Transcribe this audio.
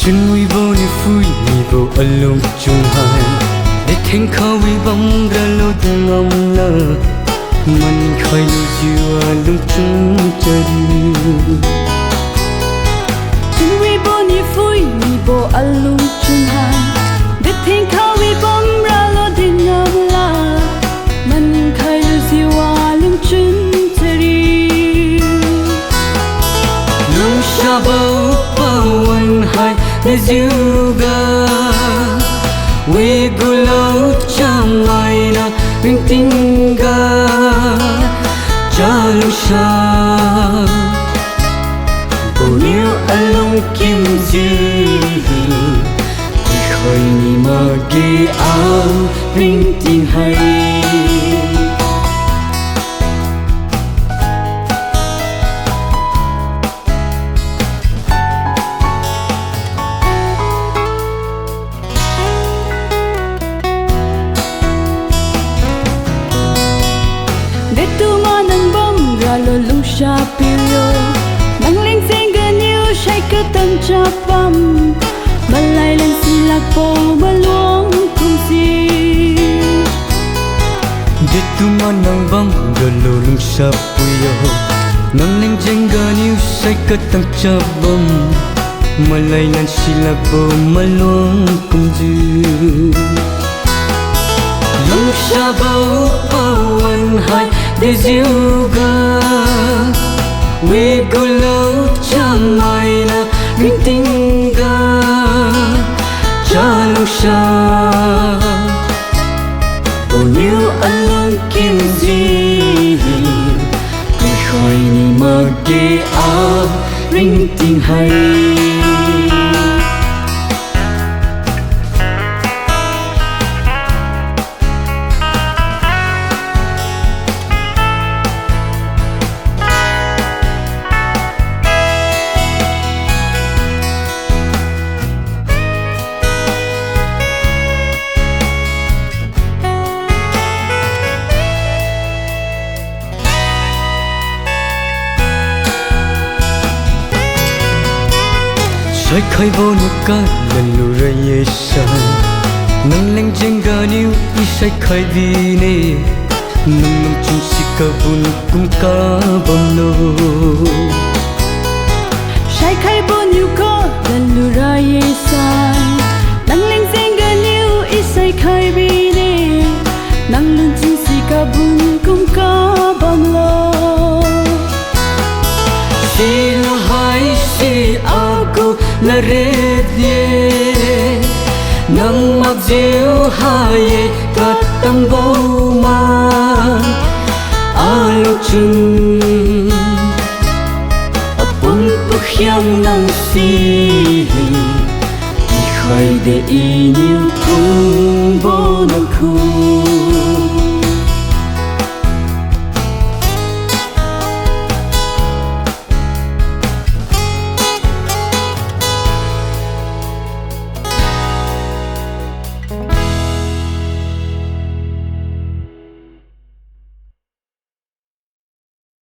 chân uy vô ni phui ni vô alung chung hai để thèn khâu uy bom ra lô ngom lơ mình khơi lu jiwa lung chung chơi chân uy vô ni phui ni vô alung chung hai để thèn khâu uy bom ra lô ngom lơ mình khơi lu jiwa lung chung chơi lung sa bao pawan hai để juga we gulau chamai na ring tingga jalu sa boniu along kim ji khơi ni ma ge ao ring ting hai Shapiro nang ling singan you shake tan chapam balai lan silak po maluang kung si de tu manang bam galo lung shapuyo nang ling singan you shake tan chapam balai lan silak po maluang kung si lung shabau pawan hai de juga we gulau chamai na ring tingga jalu sa boniu along kim ji khơi ni ma ge ao ring ting hai sai khai vô nu ka lần lu ra ye sai nang leng jeng ga niu i sai khai vi ne nang nang chung si ka bun kum ka bom lo sai khai bo niu ka lần lu ra ye sai nang leng jeng ga niu i sai khai vi ne nang nang chung si ka bun kum ka bom lo si lo hai si aku la red ye nang mặc diêu hai ka tam bo ma alu chung